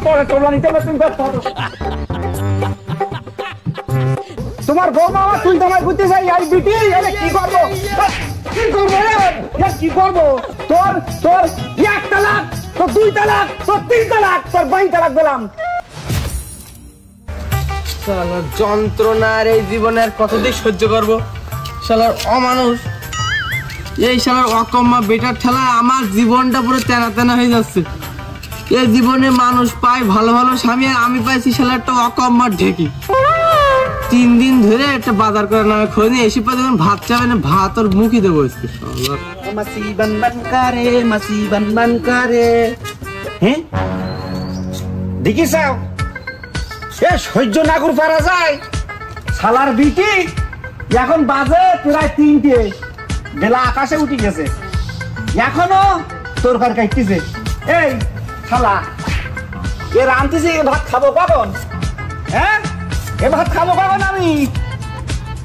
পরে তোমরা নিতে হবে, তুমি করতে হবে। তোমার বৌমা আমার তুই তোমায় বুঝতে চাই আর বিটি কি করবো, কি করবো কি করবো? তোর তোর 1 তালাক, তোর 2 তালাক, তোর 3 তালাক, তোর 22 তালাক দিলাম। শালার যন্ত্রণার এই জীবনে আর কতদিন সহ্য করবো? শালার অমানুষ, এই শালার অকম্মা বেটার ঠেলা আমার জীবনটা পুরো তেনা তেনা হয়ে যাচ্ছে। এই জীবনে মানুষ পায় ভালো ভালো স্বামী, আমি পাইছি শালার একটা অকম্মার ঢেকি। 3 দিন ধরে একটা বাজার করার নামে খোঁজে এসে পা যখন ভাত চাবে না, ভাত ওর মুখই দেবো। মাসি বানবান কারে, মাসি বানবান কারে। হ্যাঁ দেখিস এ সহ্য না করে পারা যায়? শালার বিটি এখন বাজে প্রায় 3টে, বেলা আকাশে উঠে গেছে, এখনো তরকারি কাটতেছে। এই শালা এ রাঁধতেছে, এ ভাত খাবো কখন? হ্যাঁ এ ভাত খাবো কখন আমি?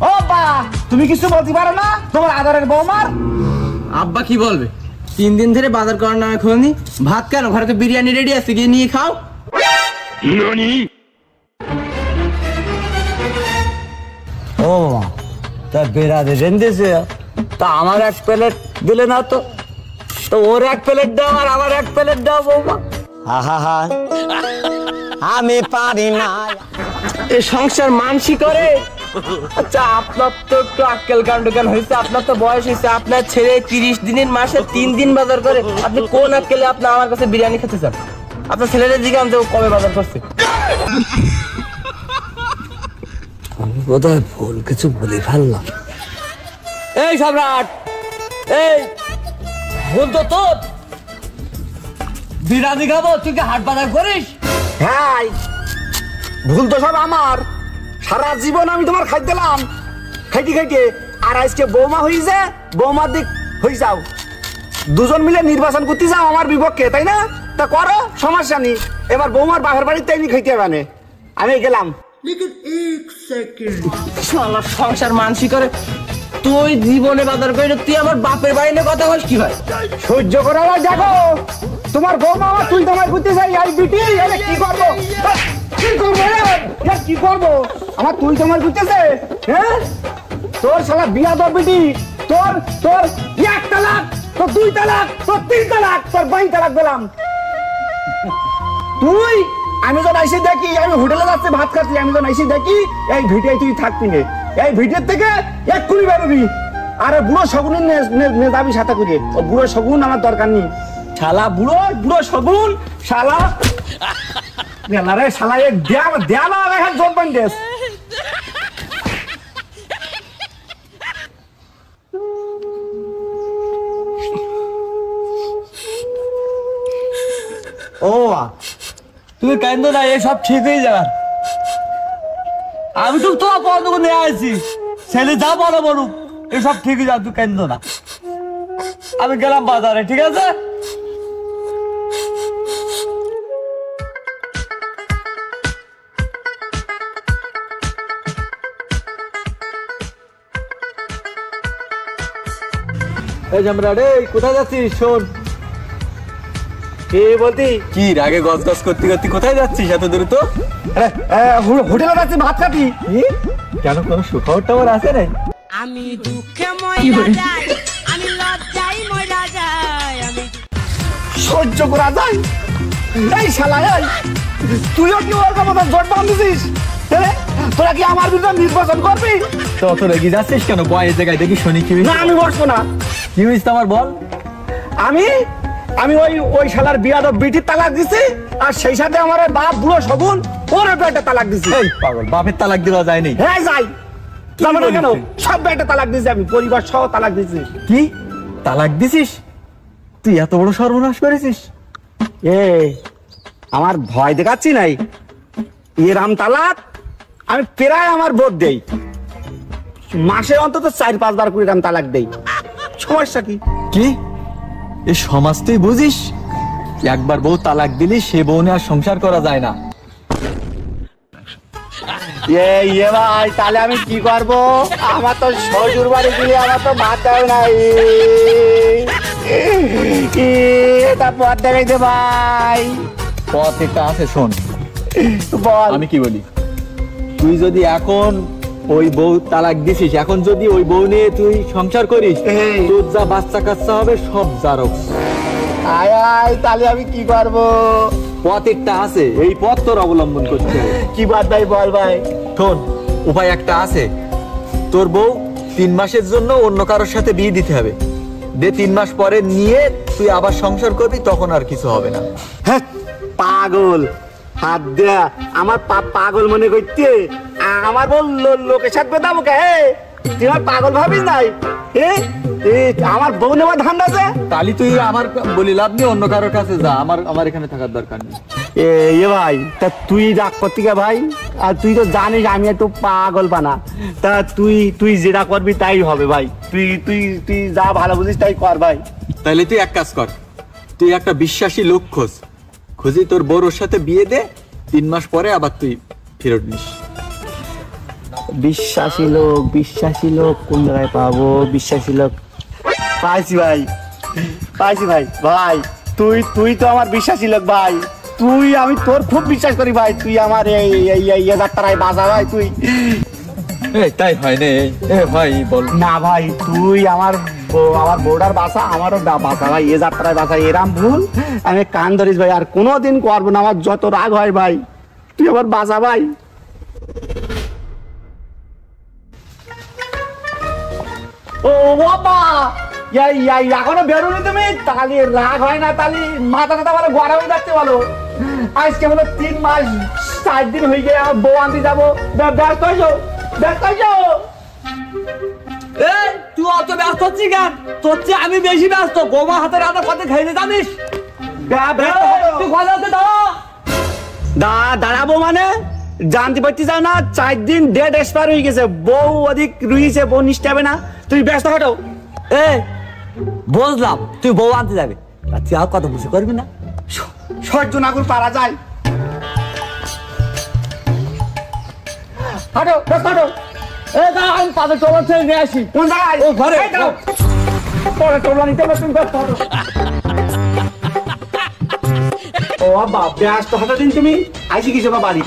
ও বা তুমি কিছু বলতে পারো না তোমার আদরের বৌমার? আব্বা কি বলবে? 3 দিন ধরে বাজার করার নামে খোঁজনি, ভাত কেন? ঘরে তো বিরিয়ানি রেডি আছে, গিয়ে নিয়ে খাও। ও তা বেড়াতে রেঁধেছে, তা আমার 1 প্লেট দিলে না তো? তো ওর 1 প্লেট দাও আর আমার 1 প্লেট দাও বৌমা। হা আমি পারি না এ সংসার মানসি করে। আচ্ছা আপনার তো একটু আক্কেল কাণ্ড জ্ঞান হয়েছে, আপনার তো বয়স হয়েছে, আপনার ছেলে 30 দিনের মাসে 3 দিন বাজার করে, আপনি কোন আক্কেলে আপনি আমার কাছে বিরিয়ানি খেতে চান? আপনার ছেলেদের জিজ্ঞাসা যে কবে বাজার করছে। বোধহয় ভুল কিছু বলে ফেললাম। এই সম্রাট, এই ভুল তো তোর। বিরিয়ানি খাবো, তুই কি হাট বাজার করিস? হ্যাঁ ভুল তো সব আমার, সারা জীবন আমি তোমার খাই দিলাম খাইতে খাইতে, আর আজকে বৌমা হয়েছে, বৌমার দিক হয়ে যাও, দুজন মিলে নির্বাচন করতে যাও আমার বিপক্ষে, তাই না? তা করো, সমস্যা নেই। এবার বৌমার বাপের বাড়িতে আমি খাইতে হবে না, আমি গেলাম। সংসার মানসি করে, তুই জীবনে বাজার করে তুই আমার বাপের বাড়ি নিয়ে কথা বলিস কি ভাই? সহ্য করে দেখো তোমার বৌমা আমার তুই তোমায় বুঝতে চাই আর বিটি কি করবো, কি করবো কি করবো? আমার তুই তোমার বুঝতেছে? হ্যাঁ তোর শালা বিয়া দর বিটি, তোর তোর 1 তালাক, তোর 2 তালাক, তোর 3 তালাক, তোর 22 তালাক দিলাম। তুই আমি যখন এসে দেখি, আমি হোটেলে যাচ্ছি ভাত খাচ্ছি, আমি যখন এসে দেখি এই ভিডিও তুই থাকবি না, এই ভিডিওর থেকে এক্ষুনি বেরোবি। আরে বুড়ো শগুনের নেতাবি সাথে করে, ও বুড়ো শগুন আমার দরকার নেই। শালা বুড়ো শগুন, শালা রে শালা এক দেয়ালা রেখে জোর বান্দেস। ও তুমি কেন না, সব ঠিক হয়ে যাবে। আমি তো তোমার পদ নিয়ে আসছি, ছেলে যা বলো বলুক, এসব ঠিক হয়ে যাবে, তুই কেন না। আমি গেলাম বাজারে, ঠিক আছে? এই সম্রাট, কোথায় যাচ্ছিস? শোন কি বলতি? কি রাগে গজ গজ করতে করতে কোথায় যাচ্ছিস এত দূর? তো হোটেলে যাচ্ছি ভাত খাবি। কেন, কোনো সুখবর টবর আছে না? আমি দুঃখে মইরা যাই, আমি লজ্জায় মইরা যাই, আমি সহ্য করা যায়? এই শালা এই তুইও কি ওর কথা জোট বাঁধছিস? তোরা কি আমার বিরুদ্ধে নির্বাচন করবি? তো অত রেগে যাচ্ছিস কেন? বয়ের জায়গায় দেখি শুনি কি না, আমি বসবো না। কি হয়েছে আমার বল। আমি আমি ওই শালার বিয়াদব বিটির তালাক দিছি, আর সেই সাথে আমার বাপ বুড়ো শগুন ওর একটা তালাক দিছি। এই পাগল, বাপের তালাক দেওয়া যায় নাই? হ্যাঁ যাই, যাবো না কেন? সব একটা তালাক দিছি আমি, পরিবার সহ তালাক দিছি। কি তালাক দিছিস? তুই এত বড় সর্বনাশ করেছিস? আমার ভয় দেখাচ্ছি নাই, এরাম তালাক আমি প্রায় আমার বোধ দেই, মাসে অন্তত 4-5 বার করে এরাম তালাক দেই। সমস্যা কি? কি এই সমাজ তুই বুঝিস? একবার বউ তালাক দিলি সে বউ নিয়ে আর সংসার করা যায় না। ভাই তাহলে আমি কি করবো? আমার তো শ্বশুর বাড়ি গিয়ে আমার তো ভাত দেয় নাই, তা পথ দেখাইতে ভাই পথ একটা আছে, শোন বল। আমি কি বলি, তুই যদি এখন ওই বউ তালাক দিছিস, এখন যদি ওই বউ নিয়ে তুই সংসার করিস, তোর যা বাচ্চা কাচ্চা হবে সব জারক। আয় আয়, তাহলে আমি কি করবো? পথ একটা আছে, এই পথ তোর অবলম্বন করতে হবে। কি বাদ ভাই, বল ভাই। শোন, উপায় একটা আছে, তোর বউ 3 মাসের জন্য অন্য কারোর সাথে বিয়ে দিতে হবে, 3 মাস পরে নিয়ে তুই আবার সংসার করবি, তখন আর কিছু হবে না। হ্যাঁ, পাগল হাত দেয়া আমার পাগল মনে করতে, আমার বল লোকের সাথে দাবো কে? তুই আমার পাগল ভাবিস নাই? আমার বউ নেওয়ার ধান্দা আছে। তাহলে তুই আমার বলি লাভ নেই, অন্য কারোর কাছে যা, আমার এখানে থাকার দরকার নেই। এ ভাই, তা তুই রাগ করতে গে ভাই, আর তুই তো জানিস আমি একটু পাগল বানা, তা তুই যেটা করবি তাই হবে ভাই। তুই যা ভালো বুঝিস তাই কর ভাই। তাহলে তুই এক কাজ কর, তুই একটা বিশ্বাসী লোক খুঁজি তোর বউর সাথে বিয়ে দে, 3 মাস পরে আবার তুই ফেরত নিস। বিশ্বাসী লোক কোন জায়গায় পাবো? বিশ্বাসী লোক পাইছি ভাই। ভাই তুই তো আমার বিশ্বাসী লোক ভাই। আমি তোর খুব বিশ্বাস করি ভাই। তুই আমার এই ডাক্তারাই বাঁচা ভাই। তুই তাই হয় না ভাই, বল না ভাই, তুই আমার বউটার বাসা, আমারও বাসা ভাই। এ যাত্রায় বাসা, এরাম ভুল আমি কান ধরিস ভাই, আর কোনোদিন করবো না। আমার যত রাগ হয় ভাই, তুই আমার বাসা ভাই। ও বাবা, এখনো বেরোনি তুমি? তাহলে রাগ হয় না? তাহলে মাথা টাথা বলো গড়া হয়ে যাচ্ছে বলো। আজকে হলো 3 মাস 4 দিন হয়ে গিয়ে আমার বউ আনতে যাবো। ব্যস্ত হয়েছো? তুই অত ব্যস্ত হচ্ছিস কেন? তোর চেয়ে আমি বেশি ব্যস্ত। গোমা হাতের আদা কত খাইতে জানিস? তুই ভালো হতে দাঁড়াবো মানে জানতে পারছি যাও না? 4 দিন ডেট এক্সপায়ার হয়ে গেছে, বউ অধিক রুইছে, বউ নিষ্ঠ হবে না। তুই ব্যস্ত হটো। বুঝলাম তুই বউ আনতে যাবে, তুই আর কত বুঝে করবি না? সহ্য না করে পারা যায়। হাঁটো, ব্যস্ত হাঁটো। আমি পাবে তোমার থেকে নিয়ে আসি। কোন জায়গায়? ও ঘরে। পরে তোমরা নিতে হবে, তুমি ব্যস্ত হটো। ও বাবা, ব্যস্ত হতো দিন তুমি। আইসি কিছু বা বাড়ি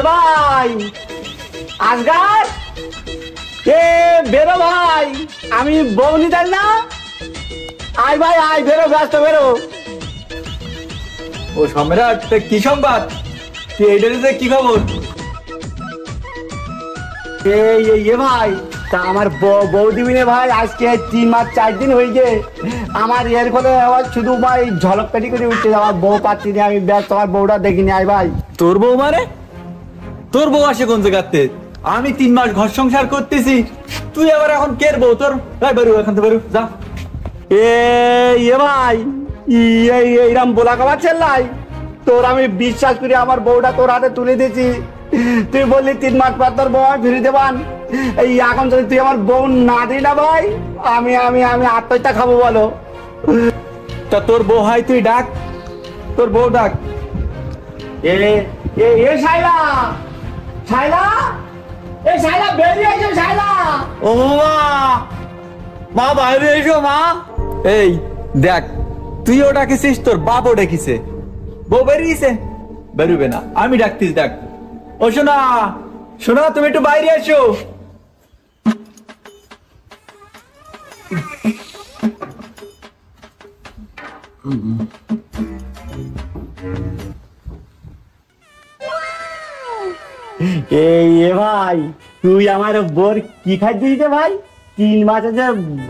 ভাই আজগার, বেরো ভাই, আমি বউ নিতাম না। আয় ভাই আয়, বেরো, ব্যস্ত বেরো। ও সম্রাট, কি সংবাদ? তুই এইটাতে কি খবর? ভাই, তা আমার বউ দিবি না ভাই। আজকে 3 মাস 4 দিন হয়ে গে, আমার এর ফলে শুধু ভাই ঝলক পেটি করে উঠছে। আমার বউ পাচ্ছি না, আমি ব্যস্ত, আমার বউটা দেখিনি। আয় ভাই। তোর বউ মানে? তোর বউ আসে কোন জায়গাতে? আমি 3 মাস ঘর সংসার করতেছি, তুই আবার এখন কের বউ তোর? বেরো এখান থেকে, বেরো যা। ভাই, এইরাম বলা খাবার চেল্লাই তোর? আমি বিশ্বাস করি আমার বউটা তোর হাতে তুলে দিয়েছি। তুই বললি 3 মাস পর তোর বউ আমি ফিরে দেবান। এখন যদি তুই আমার বউ না দিই না ভাই, আমি আমি আমি আত্মহত্যা খাবো বলো। তা তোর বউ হয়, তুই ডাক, তোর বউ ডাক। শাইলা, বেরিয়ে এসো শাইলা। ও মা, বাইরে এসো মা। এই দেখ, তুইও ডাকিছিস, তোর বাপও ডেকেছে, বউ বেরিয়েছে। বেরোবে না, আমি ডাকতিস, দেখ। ও শোনা, তুমি একটু বাইরে এসো। ভাই, তুই আমার বোর কি খাই দিয়েছে ভাই? 3 মাসে যে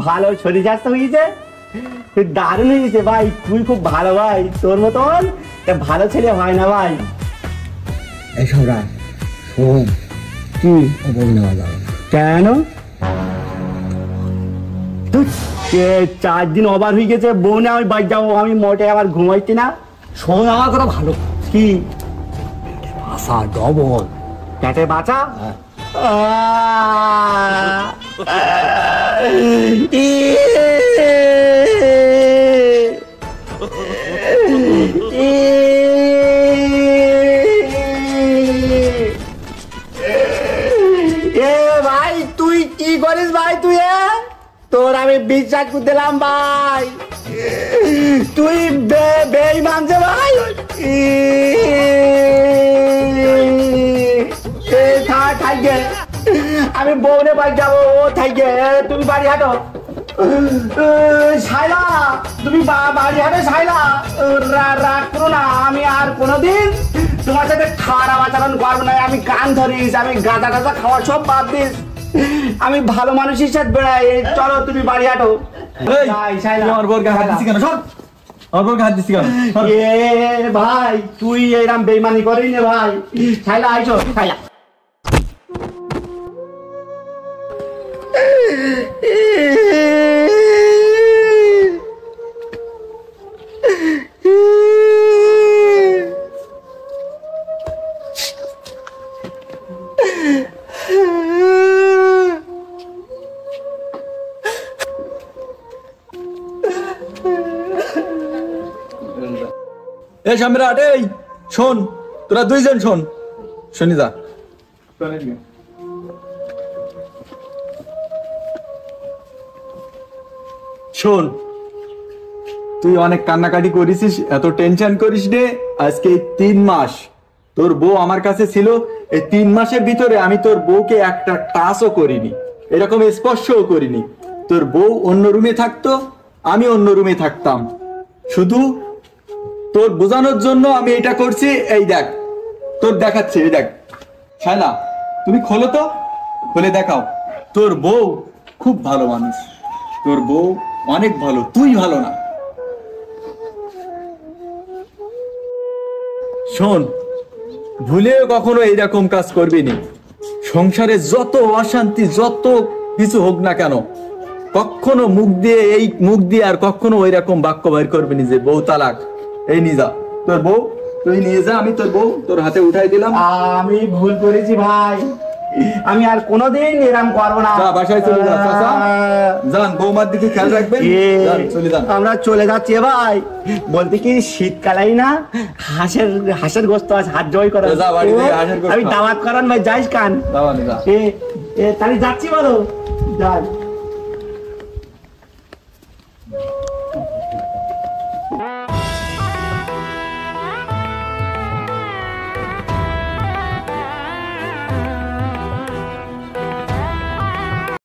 ভালো শরীর স্বাস্থ্য হয়েছে, তুই দারুণ হয়েছে ভাই। তুই খুব ভালো ভাই, তোর মতন ভালো ছেলে হয় না ভাই। কেন? 4 দিন ওভার হয়ে গেছে, বউ না আমি বাড়ি যাবো, আমি মোটে আবার ঘুমাইছি না। শোন আমার কথা ভালো, কি আশা ডবল পেটে বাঁচা? ভাই তুই কি করিস ভাই? তুই তোর আমি বিশ্বাস করে দিলাম ভাই। তুই বেঈমান যে ভাই। থাইকে আমি বউরে বাড়ি যাবো, ও থাইকে তুমি বাড়ি হাঁটো। শাইলা তুমি বাড়ি হাঁটো। শাইলা রাগ করো না, আমি আর কোনোদিন তোমার সাথে খারাপ আচরণ করবো না। আমি কান ধরিস, আমি গাঁদা টাদা খাওয়া সব বাদ দিস, আমি ভালো মানুষের সাথে বেড়াই। চলো তুমি বাড়ি হাঁটো। আমার বোরকে হাত দিচ্ছি কেন? সব আমার বোরকে হাত দিচ্ছি কেন? এ ভাই তুই এরকম বেইমানি করিস না ভাই। শাইলা আইসো। শাইলা এই সম্রাট, এই শোন, তোরা দুইজন শোন, শুনি যা। শোন, তুই অনেক কান্নাকাটি করেছিস, এত টেনশন করিস নে। আজকে 3 মাস তোর বউ আমার কাছে ছিল, এই 3 মাসের ভিতরে আমি তোর বউকে একটা টাচও করিনি, এরকম স্পর্শও করিনি। তোর বউ অন্য রুমে থাকতো, আমি অন্য রুমে থাকতাম। শুধু তোর বোঝানোর জন্য আমি এটা করছি। এই দেখ, তোর দেখাচ্ছি, এই দেখ। শায়লা তুমি খোলো তো, খুলে দেখাও। তোর বউ খুব ভালো মানুষ, তোর বউ অনেক ভালো, তুই ভালো না। শোন, ভুলেও কখনো এইরকম কাজ করবি না। সংসারে যত অশান্তি, যত কিছু হোক না কেন, কখনো মুখ দিয়ে আর কখনো ওই রকম বাক্য বের করবি না যে বউ তালাক। এই নিয়ে যা তোর বউ, তুই নিয়ে যা, আমি তোর বউ তোর হাতে উঠাই দিলাম। আমি ভুল করেছি ভাই, আমি আর কোনোদিন এরকম করবো না। যা বাসায় চলে যা, চাচা যান, বৌমার দিকে খেয়াল রাখবেন। চলে যান, আমরা চলে যাচ্ছি ভাই। বলতে কি শীতকালাই না, হাঁসের গোস্ত আছে, হাত জয় করা। যা বাড়ি থেকে হাঁসের গোস্ত। আমি দাওয়াত করান ভাই, যাইস কান। দাওয়ানি যা। তাহলে যাচ্ছি বলো, যাই।